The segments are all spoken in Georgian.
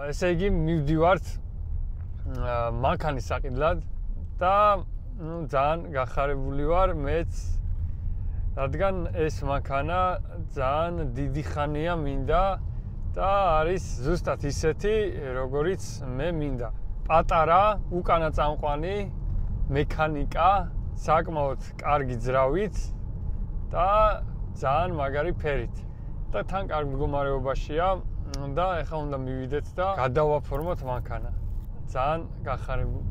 ესე იგი მივდივართ მანქანის საყიდლად და ძალიან გახარებული ვარ მეც, რადგან ეს მანქანა ძალიან დიდი ხანია მინდა და არის ზუსტად ისეთი, როგორიც მე მინდა. პატარა, უკანა წამყვანი, მექანიკა, საკმაოდ კარგი ძრავით და ძალიან მაგარი ფერით. და თან კარგ მდგომარეობაშია და ეხლა უნდა მივიდეთ და გადავაფორმოთ მანქანა. ძალიან გახარებული.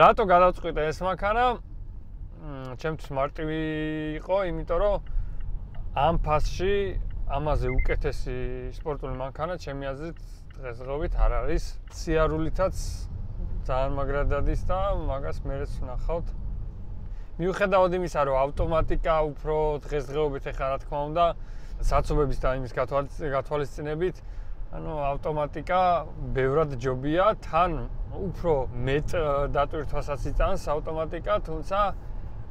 რატო გადავწყვიტე ეს მანქანა? ჩემთვის მარტივი იყო, იმიტომ რომ ამ ფასში ამაზე უკეთესი სპორტული მანქანა ჩემი აზრით დღესდღეობით არ არის. სიარულითაც ძალიან მაგრად დადის და მაგას მერეც ვნახავთ. მიუხედავად იმისა, რომ ავტომატიკა უფრო დღესდღეობით ეხლა რა თქმა უნდა საცობების და იმის გათვალისწინებით, ანუ ავტომატიკა ბევრად ჯობია, თან უფრო მეტ დატვირთვასაც იწამს ავტომატიკა, თუმცა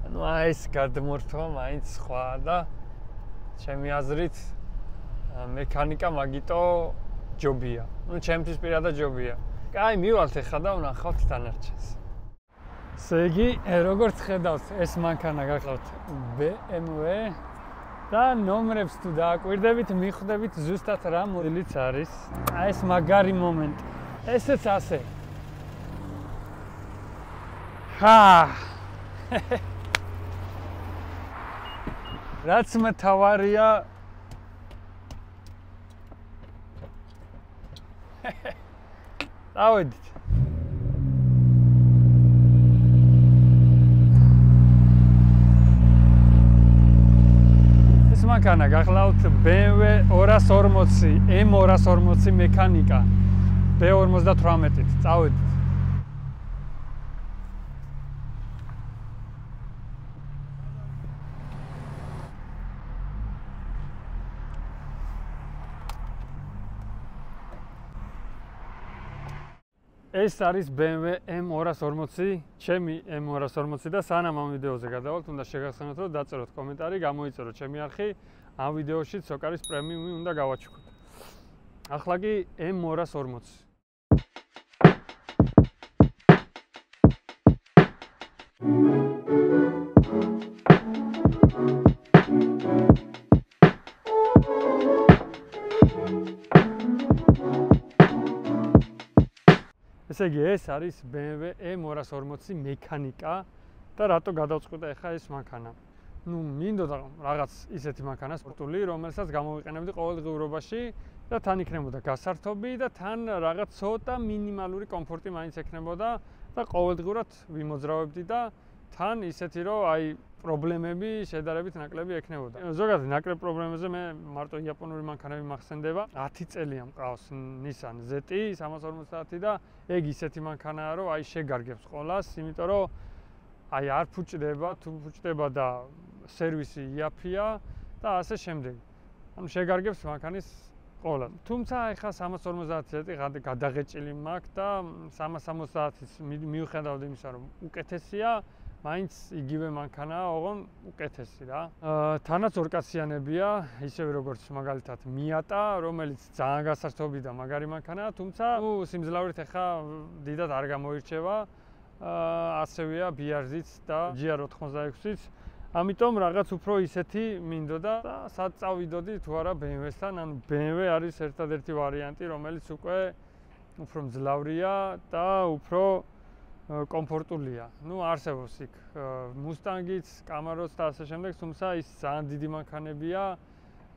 ანუ ეს გადმორთვა მაინც სხვა და ჩემი აზრით მექანიკა მაგიტო ჯობია. ნუ ჩემთვის პირადად ჯობია. კაი, მივალთ ეხლა და ვნახავთ დანარჩენს. ესე იგი, როგორც ხედავთ, ეს მანქანა გახლავთ BMW და ნომრებს თუ დააკვირდებით, მიხვდებით ზუსტად რა მოდელიც არის. აი ეს მაგარი მომენტი. ესეც ასე. რაც მთავარია დავედით. ეს მანქანა გახლავთ BMW 240 M240 მექანიკა B58-ით. წავედით. ეს არის BMW M240, ჩემი M240 და სანამ ამ ვიდეოზე გადავალთ, უნდა შეგახსენოთ, რომ დაწეროთ კომენტარი, გამოიწეროთ ჩემი არხი, ამ ვიდეოში ცოკარის პრემიუმი უნდა გავაჩუქოთ. ახლა კი M240. ესე იგი, ეს არის BMW M240 მექანიკა და რატო გადავწყვიტე ახლა ეს მანქანა. ნუ მინდოდა რაღაც ისეთი მანქანა სპორტული, რომელსაც გამოვიყენებდი ყოველდღიურობაში და თან იქნებოდა გასართობი და თან რაღაც ცოტა მინიმალური კომფორტი მაინც ექნებოდა და ყოველდღურად ვიმოძრავებდი და თან ისეთი რომ აი პრობლემები შედარებით ნაკლები ექნებოდა. ზოგადად ნაკლებ პრობლემებზე მე მარტო იაპონური მანქანები მახსენდება. 10 წელია მყავს Nissan ZT 350 და ეგ ისეთი მანქანაა, რომ აი შეგარგებს ყოლას, იმიტომ რომ აი არ ფუჭდება, თუ ფუჭდება და სერვისი იაფია და ასე შემდეგ. ანუ შეგარგებს მანქანის ყოლას. თუმცა ეხლა 350 ZT გადაღეჭილი მაქვს და 370-ის მიუხედავად იმისა, რომ უკეთესია, მაინც იგივე მანქანაა, ოღონ უკეთესი რა. თანაც ორკაციანებია, ისევე როგორც მაგალითად Miata, რომელიც ძალიან გასართობი და მაგარი მანქანაა, თუმცა სიმძლავრით ეხლა დიდად არ გამოირჩევა. ასევეა BRZ-ც და GR86-იც. ამიტომ რაღაც უფრო ისეთი მინდოდა და სად წავიდოდი თუ არა BMW-სთან, ანუ BMW არის ერთადერთი ვარიანტი, რომელიც უკვე უფრო მძლავრია და უფრო კომფორტულია. ნუ არსებობს იქ Mustang-იც, Camaro-ც და ასე შემდეგ, თუმცა ის ძალიან დიდი მანქანებია,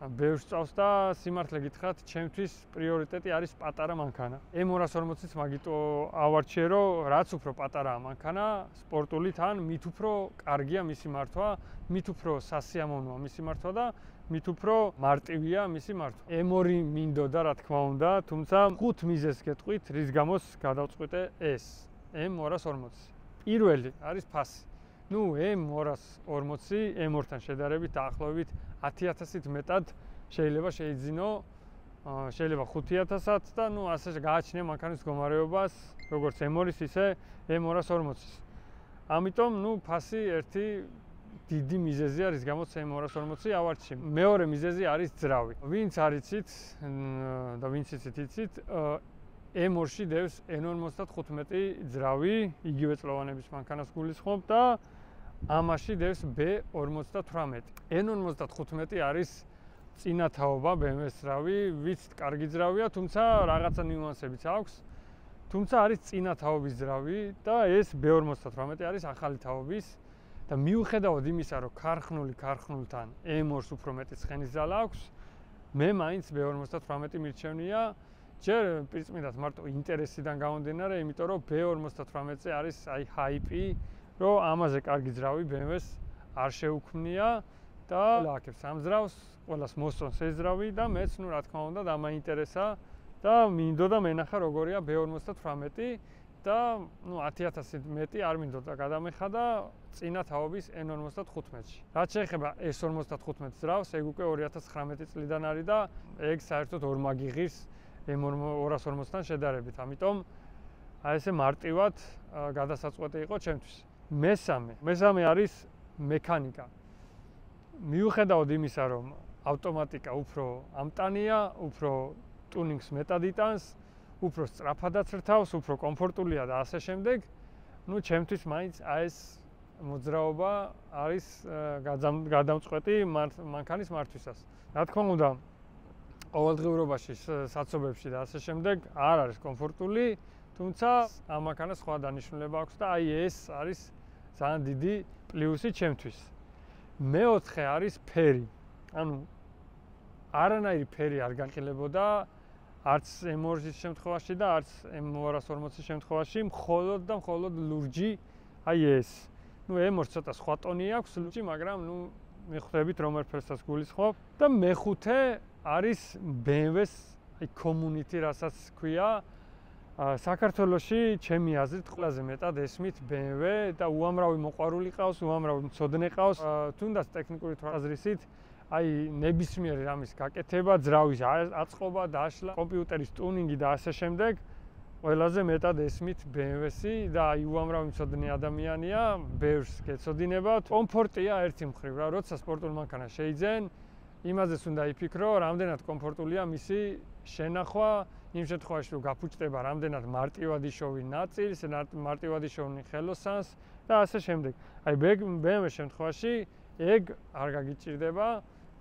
ბევრს წავს და სიმართლე გითხრათ, ჩემთვის პრიორიტეტი არის პატარა მანქანა. M240-იც მაგიტო ავარჩიე, რომ რაც უფრო პატარაა მანქანა, სპორტული თან, მით უფრო კარგია მისი მართვა, მით უფრო სასიამოვნოა მისი მართვა და მით უფრო მარტივია მისი მართვა. M2 მინდოდა, რა თქმა უნდა, თუმცა 5 მიზეზს გეტყვით, რის გამოც გადავწყვიტე ეს. M240. პირველი არის ფასი. ნუ M240, M2-თან შედარებით დაახლოებით 10,000-ით მეტად შეიძლება შეიძინო, შეიძლება 5,000-ად და ნუ ასე გააჩნია მანქანის მდგომარეობას, როგორც M2-ის, ისე M240-ის. ამიტომ ნუ ფასი ერთი დიდი მიზეზია, რის გამოც M240 ავარჩი. მეორე მიზეზი არის ძრავი. ვინც არიცით და ვინც იცით, M2-ში დევს N55 ძრავი, იგივე წლოვანების მანქანას გულისხმობ და ამაში დევს B58. N55 არის წინა თაობა BMW-ს ძრავი, ვიცით, კარგი ძრავია, თუმცა რაღაცა ნიუანსებიც აქვს. თუმცა არის წინა თაობის ძრავი და ეს B58 არის ახალი თაობის და მიუხედავად იმისა, რომ ქარხნულთან M2-ს უფრო მეტი ცხენის ძალა აქვს, მე მაინც B58 მირჩევნია. ჯერ პირწმინდად მარტო ინტერესიდან გამომდინარე, იმიტომ რომ B58-ზე არის აი ჰაიპი, რომ ამაზე კარგი ძრავი BMW-ს არ შეუქმნია და ლაკებს ამ ძრავს, ყველას მოსწონს ეს ძრავი და მეც რა თქმა უნდა დამაინტერესა და მინდოდა მენახა როგორია B58 და 10000-ით მეტი არ მინდოდა გადამეხადა წინა თაობის N55-ში. რაც შეეხება S55 ძრავს, ეგ უკვე 2019 წლიდან არის და ეგ საერთოდ ორმაგი ღირს M240-თან შედარებით. ამიტომ აი ესე მარტივად გადასაწყვეტი იყო ჩემთვის. მესამე არის მექანიკა. მიუხედავად იმისა, რომ ავტომატიკა უფრო ამტანია, უფრო ტუნინგს მეტად იტანს, უფრო სწრაფადაც რთავს, უფრო კომფორტულია და ასე შემდეგ, ჩემთვის მაინც აი ეს მოძრაობა არის გადამწყვეტი მანქანის მართვისას. რა თქმა უნდა, ყოველდღიურობაში, საცობებში და ასე შემდეგ არ არის კომფორტული, თუმცა ამ მანქანას სხვა დანიშნულება აქვს და აი ეს არის ძალიან დიდი პლუსი ჩემთვის. მეოთხე არის ფერი. ანუ არანაირი ფერი არ განხილებოდა არც M2-ის შემთხვევაში და არც M240-ის შემთხვევაში, მხოლოდ ლურჯი აი ეს. M2 ცოტა სხვა ტონი აქვს ლურჯი, მაგრამ მიხვდებით რომ ერთ-ერთსაც გულისხმობ და მეხუთე არის BMW-ს აი community, რასაც ქვია. საქართველოში ჩემი აზრით ყველაზე მეტად ესმით BMW და უამრავი მოყვარული ყავს, უამრავი მცოდნე ყავს. თუნდაც ტექნიკური თვალსაზრისით აი ნებისმიერი რამის გაკეთება, ძრავის აწყობა, დაშლა, კომპიუტერის ტუნინგი და ასე შემდეგ ყველაზე მეტად ესმით BMW-სი და აი უამრავი მცოდნე ადამიანია, ბევრს გეცოდინებათ. კომფორტია ერთი მხრივ რა, როცა სპორტულ მანქანას შეიძენ, იმაზეც უნდა იფიქრო, რამდენად კომფორტულია მისი შენახვა, იმ შემთხვევაში რომ გაფუჭდება რამდენად მარტივად იშოვი ნაწილს, მარტივად იშოვი ხელოსანს და ასე შემდეგ. აი BMW-ის შემთხვევაში ეგ არ გაგიჭირდება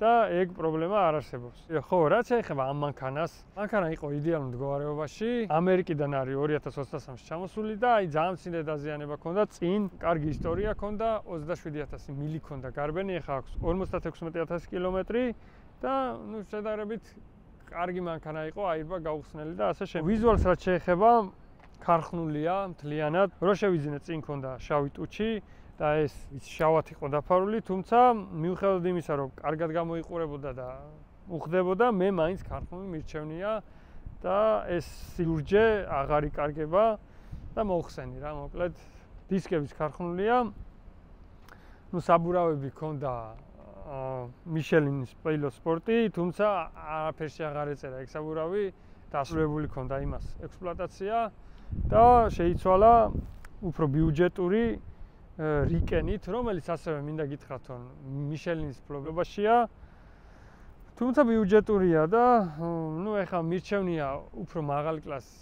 და ეგ პრობლემა არ არსებობს. ხო, რაც შეეხება ამ მანქანას, მანქანა იყო იდეალურ მდგომარეობაში. ამერიკიდან არის 2023-ში ჩამოსული და აი ძალიან მცირე დაზიანება ჰქონდა, წინ კარგი ისტორია ჰქონდა, 27000 მილი ჰქონდა გარბენი, ახლა აქვს 56000 კილომეტრი და შედარებით კარგი მანქანა იყო, აირბა გაუხსნელი და ასე შემდეგ. ვიზუალს რაც შეეხება, ქარხნულია მთლიანად. რო შევიძინე წინ ჰქონდა შავი ტუჩი და ეს შავად იყო დაფარული, თუმცა მიუხედავად იმისა, რომ კარგად გამოიყურებოდა და უხდებოდა, მე მაინც ქარხნული მირჩევნია და ეს სილურჯე აღარ იკარგება და მოხსენი რა, მოკლედ დისკების ქარხნულია. საბურავები ჰქონდა მიშელინის პილო სპორტი, თუმცა არაფერში აღარ ეწერა ეგ საბურავი, დასრულებული ჰქონდა იმას ექსპლუატაცია და შეიცვალა უფრო ბიუჯეტური რიკენით, რომელიც ასევე მინდა გითხრათ, რომ მიშელინის ფლობებაშია. თუმცა ბიუჯეტურია და ეხლა მირჩევნია უფრო მაღალი კლასის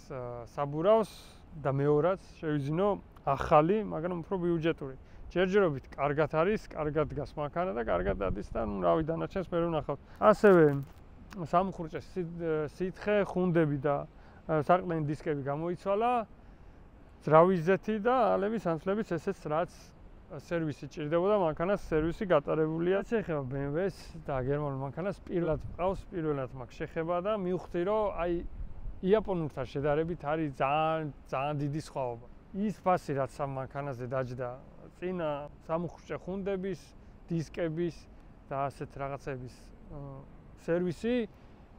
საბურავს და მეორაც შევიძინო ახალი, მაგრამ უფრო ბიუჯეტური. ჯერჯერობით კარგად არის, კარგად დგას მანქანა და კარგად დადის და რავი დანარჩენს მე ვნახავთ. ასევე სამხურჭე სითხე, ხუნდები და საყრდენი დისკები გამოიცვალა. ძრავის ზეთი და ალების ანსლების ესეც რაც სერვისი ჭირდებოდა მანქანას სერვისი გატარებულია. შეეხება BMW-ს და გერმანულ მანქანას პირველად მყავს, პირველად მაქვს შეხება და მივხვდი რომ აი იაპონურთან შედარებით არის ძალიან დიდი სხვაობა. ის ფასი რაც ამ მანქანაზე დაჯდა წინა სამხურჭე ხუნდების, დისკების და ასეთ რაღაცების სერვისი,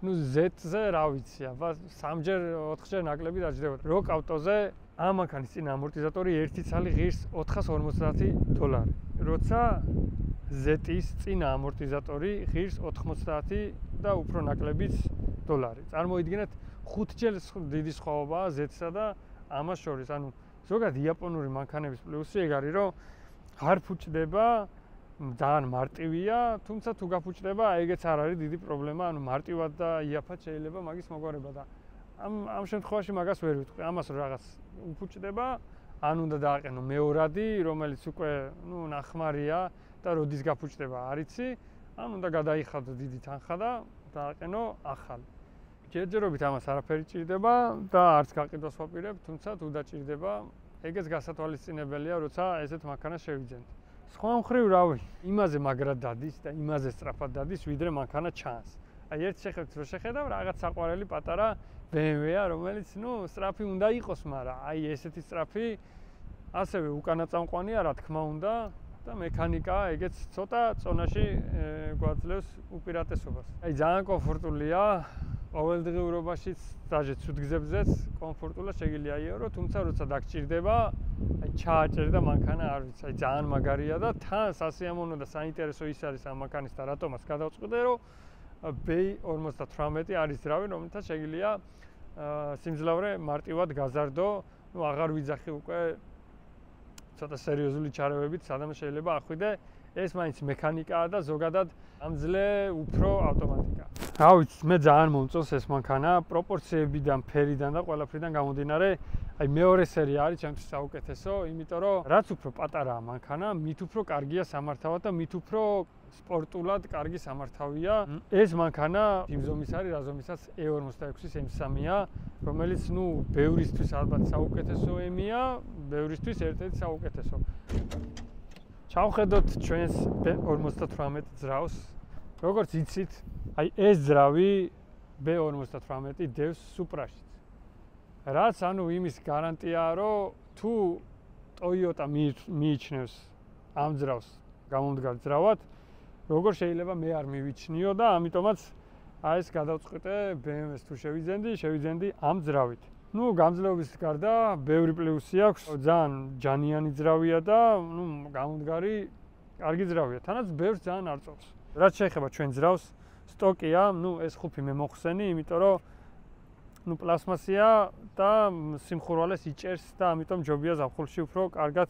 Z-ზე რა ვიცი, აბა 3-ჯერ 4-ჯერ ნაკლები დაჯდებოდა. როკ ავტოზე ამ მანქანის წინა ამორტიზატორი ერთი ცალი ღირს $450. როცა Z-ის წინა ამორტიზატორი ღირს 90 და უფრო ნაკლებიც $. წარმოიდგინეთ 5-ჯერ დიდი სხვაობაა Z-სა და ამას შორის. ანუ ზოგადად იაპონური მანქანების პლუსი ეგ არის, რომ არ ფუჭდება ძალიან მარტივია, თუმცა თუ გაფუჭდება, ეგეც არ არის დიდი პრობლემა, ანუ მარტივად და იაფად შეიძლება მაგის მოგვარება და ამ შემთხვევაში მაგას ვერ ვიტყვი. ამას რაღაც უფუჭდება, ან უნდა დააყენო მეორადი, რომელიც უკვე, ნახმარია და როდის გაფუჭდება არ იცი, ან უნდა გადაიხადო დიდი თანხა და დააყენო ახალი. ჯერჯერობით ამას არაფერი ჭირდება და არც გაყიდვას ვაპირებ, თუმცა თუ დაჭირდება, ეგეც გასათვალისწინებელია, როცა ესეთ მანქანას შევიძენთ. სხვა მხრივ, რავი, იმაზე მაგრად დადის და იმაზე სწრაფად დადის, ვიდრე მანქანა ჩანს. აი ერთ შეხედვით რო შეხედავ, რაღაც საყვარელი პატარა BMW-ა, რომელიც, სწრაფი უნდა იყოს, მაგრამ აი ესეთი სწრაფი ასევე უკანაწამყვანია, რა თქმა უნდა, და მექანიკა ეგეც ცოტა წონაში გვაძლევს უპირატესობას. აი ძალიან კომფორტულია, ყოველდღიურობაშიც, даже ცუდ გზებზეც კომფორტულად შეგიძლია იარო, თუმცა როცა დაგჭირდება, აი ჩააჭერდა მანქანა, არ ვიცი, აი ძალიან მაგარია და თან სასიამოვნო და საინტერესო ის არის ამ მანქანის და რატომაც გადავწყვიტე, რომ B58 არის ძრავი, რომელთაც შეგიძლია სიმძლავრე მარტივად გაზარდო, აღარ ვიძახი უკვე ცოტა სერიოზული ჩარევებით, სადაც შეიძლება ახვიდე, ეს მაინც მექანიკაა და ზოგადად ამძლე უფრო ავტომატიკა. რა ვიცი, მე ძალიან მომწონს ეს მანქანა, პროპორციებიდან, ფერიდან და ყველაფრიდან გამომდინარე, აი მეორე სერია არის ჩემთვის საუკეთესო, იმიტომ რომ რაც უფრო პატარაა მანქანა, მით უფრო კარგია სამართავად და მით უფრო სპორტულად კარგი სამართავია. ეს მანქანა იმ ზომის არის, რა ზომისაც E46-ის M3-ია, რომელიც, ბევრისთვის ალბათ საუკეთესო ემია, ბევრისთვის ერთ-ერთი საუკეთესო. ჩავხედოთ ჩვენს B58 ძრავს. როგორც იცით, აი ეს ძრავი B58 დევს Supra-შიც. რაც იმის გარანტიაა, რომ თუ Toyota მიიჩნევს ამ ძრავს გამომდგარ ძრავად, როგორ შეიძლება მე არ მივიჩნიო და ამიტომაც აი ეს გადავწყვიტე BMW-ს თუ შევიძენდი ამ ძრავით. გამძლეობის გარდა ბევრი პლუსი აქვს, ძალიან ჯანიანი ძრავია და გამომდგარი კარგი ძრავია. თანაც ბევრს ძალიან არ წოვს. რაც შეეხება ჩვენ ძრავს, სტოკია, ეს ხუფი მე მოხსენი, იმიტომ რომ პლასმასია და სიმხურვალეს იჭერს და ამიტომ ჯობია ზაფხულში უფრო კარგად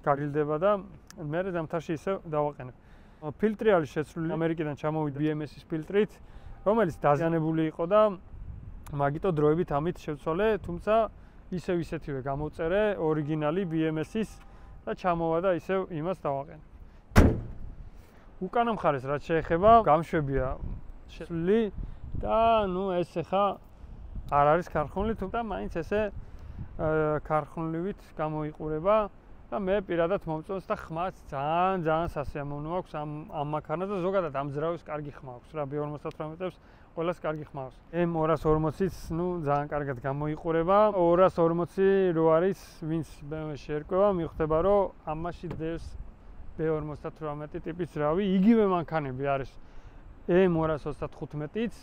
გაგილდება და მე ზამთარში ისევ დავაყენებ. ფილტრი არის შეცვლილი ამერიკიდან ჩამოვიდა BMS-ის ფილტრით, რომელიც დაზიანებული იყო და მაგიტო დროებით ამით შევცვალე, თუმცა ისევ ისეთივე გამოწერე ორიგინალი BMS-ის და ჩამოვა და ისევ იმას დავაყენე. უკანა მხარეს რაც შეეხება, გამშვებია შეცვლილი და ეს ახლა არ არის ქარხნული, თუმცა მაინც ესე ქარხნულივით გამოიყურება და მე პირადად მომწონს და ხმაც ძალიან სასიამოვნო აქვს ამ მანქანას და ზოგადად ამ ძრავის კარგი ხმა აქვს რა B58-ებს ყველას კარგი ხმა აქვს. M240-იც ძალიან კარგად გამოიყურება. 240 რო არის, ვინც BMW-ში ერკვევა, მიხვდება რომ ამაში დევს B58 ტიპის ძრავი, იგივე მანქანები არის M235-იც,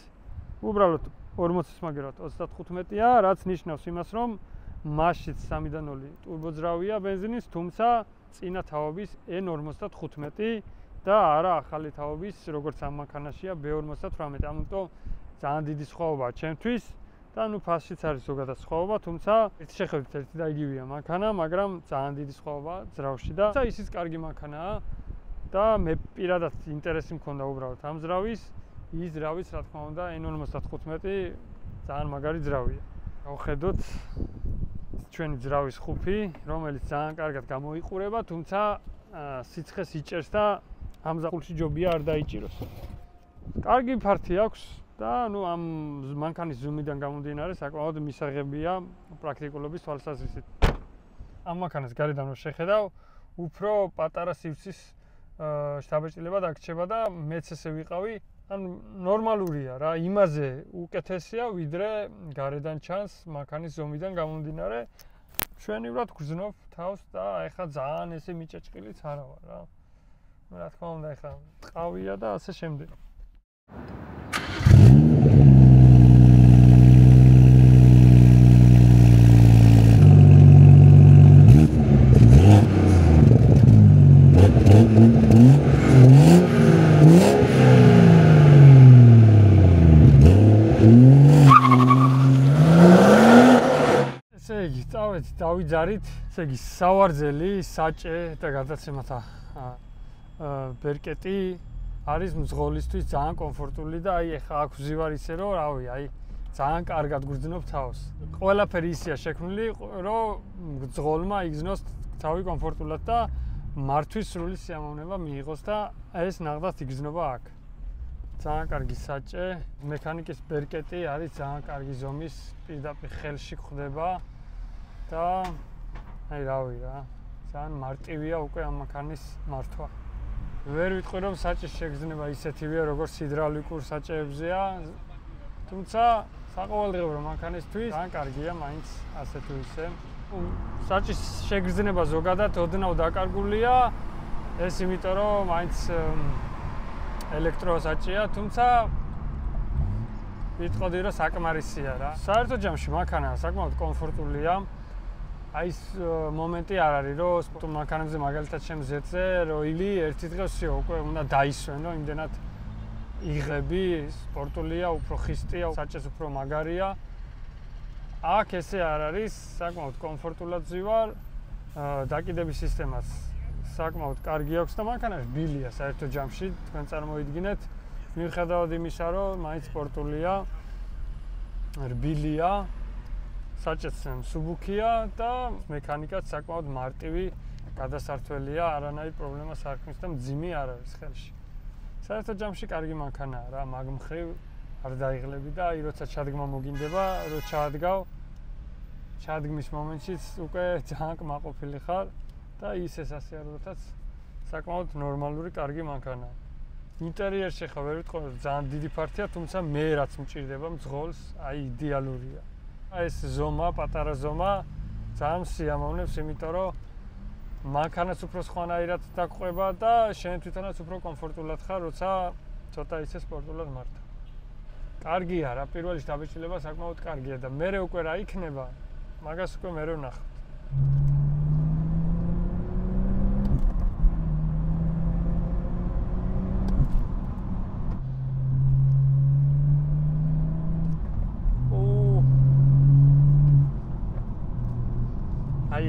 უბრალოდ 40-ის მაგერად 35-ია, რაც ნიშნავს იმას, რომ მასშიც 3.0 ტურბოძრავია ბენზინის, თუმცა წინა თაობის N55 და არა ახალი თაობის, როგორც ამ მანქანაშია B58. ამიტომ ძალიან დიდი სხვაობაა ჩემთვის და ფასშიც არის ზოგადად სხვაობა, თუმცა ერთი შეხედვით ერთი და იგივეა მანქანა, მაგრამ ძალიან დიდი სხვაობაა ძრავში და ისიც კარგი მანქანაა და მე პირადად ინტერესი მქონდა უბრალოდ ამ ძრავის, ის ძრავის რა თქმა უნდა N55 ძალიან მაგარი ძრავია. გავხედოთ ჩვენი ძრავის ხუფი, რომელიც ძალიან კარგად გამოიყურება, თუმცა სიცხეს იჭერს და ამ ზაფხულში ჯობია არ დაიჭიროს. კარგი ფართი აქვს და ამ მანქანის ზუმიდან გამომდინარე საკმაოდ მისაღებია პრაქტიკულობის თვალსაზრისით. ამ მანქანას გარედან რო შეხედავ, უფრო პატარა სივრცის შთაბეჭდილება დაგრჩება და მეც ესე ვიყავი, ნორმალურია რა, იმაზე უკეთესია, ვიდრე გარედან ჩანს მანქანის ზომიდან გამომდინარე. ჩვენივრად გრძნობ თავს და ეხლა ძალიან ესე მიჭეჭყილიც არა ვარ რა. რა თქმა უნდა, ეხლა ტყავია და ასე შემდეგ. დავიძარით, ესე იგი სავარძელი, საჭე და გადაცემათა ბერკეტი არის მძღოლისთვის ძალიან კომფორტული და აი ეხა აქ ვზივარ ისე რომ რავი, აი ძალიან კარგად გვძნობ თავს. ყველაფერი ისეა შექმნილი, რომ მძღოლმა იგზნოს თავი კომფორტულად და მართვის სრული სიამოვნება მიიღოს და ეს ნახდათ იგზნობა აქ. ძალიან კარგი საჭე, მექანიკის ბერკეტი არის ძალიან კარგი ზომის, პირდაპირ ხელში გვხდება და აი რავი რა, ძალიან მარტივია უკვე ამ მანქანის მართვა. ვერ ვიტყვი რომ საჭის შეგრძნება ისეთივეა როგორც ჰიდრავლიკურ საჭეებზეა, თუმცა საყოველთაოდ მანქანისთვის ძალიან კარგია მაინც ასე თუ ისე. საჭის შეგრძნება ზოგადად ოდნავ დაკარგულია, ეს იმიტომ რომ მაინც ელექტროსაჭია, თუმცა ვიტყოდი რომ საკმარისია რა. საერთოდ ჯამში მანქანა საკმაოდ კომფორტულია. აი ეს მომენტი არ არის რომ სპორტულ მანქანებზე მაგალითად შემზეთზე როილი ერთი დღე ვსიო უკვე უნდა დაისვენო, იმდენად იღები, სპორტულია, უფრო ხისტია, საჭეს უფრო მაგარია. აქ ესე არ არის, საკმაოდ კომფორტულად ვზივარ, დაკიდების სისტემაც საკმაოდ კარგი აქვს და მანქანა რბილია საერთოდ ჯამში, თქვენ წარმოიდგინეთ, მიუხედავად იმისა, რომ მაინც სპორტულია, რბილია, საჭეც მსუბუქია და მექანიკაც საკმაოდ მარტივი გადასართველია, არანაირი პრობლემა საქმის და მძიმე არ არის ხელში. საერთოდ ჯამში კარგი მანქანაა რა, მაგ მხრივ არ დაიღლები და აი როცა ჩადგმა მოგინდება, რო ჩადგავ, ჩადგმის მომენტშიც უკვე ძალიან კმაყოფილი ხარ და ის სასიარულოთაც საკმაოდ ნორმალური კარგი მანქანაა. ინტერიერში ხა ვერ ვიტყვი რომ ძალიან დიდი ფართია, თუმცა მე რაც მჭირდება მძღოლს, აი იდეალურია. აი ეს ზომა, პატარა ზომა ძალიან სიამოვნებს, იმიტომ რომ მანქანაც უფრო სხვანაირად დაგყვება და შენ თვითონაც უფრო კომფორტულად ხარ, როცა ცოტა ისე სპორტულად მართავ. კარგია რა, პირველი დაბეჭდილება საკმაოდ კარგია და მერე უკვე რა იქნება, მაგას უკვე მერე ვნახავთ. აი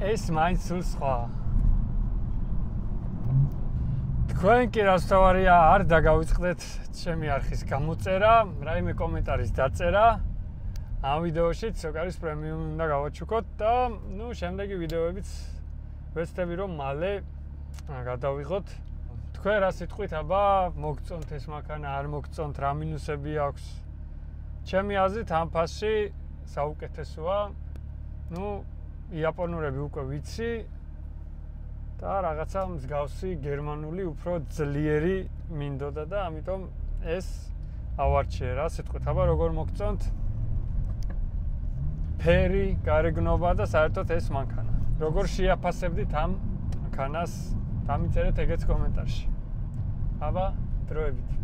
ეს მაინც სულ სხვა. თქვენ კი რასთავარია არ დაგავიწყდეთ ჩემი არხის გამოწერა, რაიმე კომენტარის დაწერა. ამ ვიდეოშიც სოკარის პრემიუმი უნდა გავაჩუქოთ და ნუ შემდეგი ვიდეოებიც ვეცდები რომ მალე გადავიღოთ. თქვენ რა სიტყვით აბა მოგწონთ ეს მანქანა, არ მოგწონთ, რა მინუსები აქვს? ჩემი აზრით ამ ფასში საუკეთესოა. ნუ იაპონურები უკვე ვიცი და რაღაცა მსგავსი გერმანული უფრო ძლიერი მინდოდა და ამიტომ ეს ავარჩიე რა სიტყვით. აბა როგორ მოგწონთ ფერი, გარეგნობა და საერთოდ ეს მანქანა. როგორ შეაფასებდით ამ მანქანას? დამიწერეთ ეგეც კომენტარში. აბა დროებით.